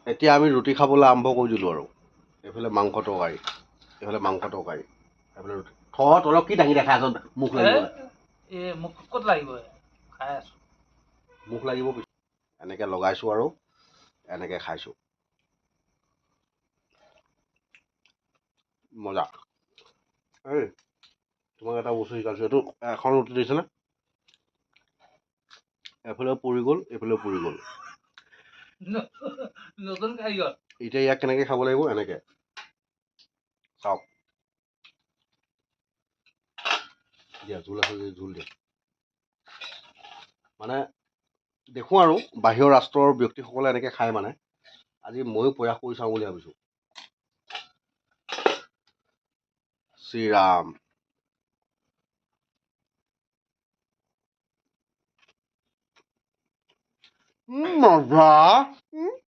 এতিয়া আমি ৰুটি খাবলৈ আৰম্ভ কৰি দিলোঁ আৰু এইফালে মাংস তৰকাৰী, এইফালে মাংস তৰকাৰী, এইফালে ৰুটি। তলক কি দাঙি দেখাই আছ মুখ লাগিব মোক ক'ত লাগিব খাই আছো মুখ লাগিব এনেকৈ লগাইছোঁ আৰু এনেকৈ খাইছোঁ মজা। এই তোমাক এটা বস্তু শিকাইছোঁ, এইটো এখন ৰুটি দিছেনে এফালেও পুৰি গ'ল এইফালেও পুৰি গ'ল। নতুন কাৰিকৰ। এতিয়া ইয়াক কেনেকৈ খাব লাগিব এনেকৈ চাওক, দিয়া জোল আছে যদি জোল দিয়া। মানে দেখোঁ আৰু বাহিৰৰ ৰাষ্ট্ৰৰ ব্যক্তিসকলে এনেকৈ খায়, মানে আজি ময়ো প্ৰয়াস কৰি চাওঁ বুলি ভাবিছোঁ। শ্ৰীৰাম। মজা।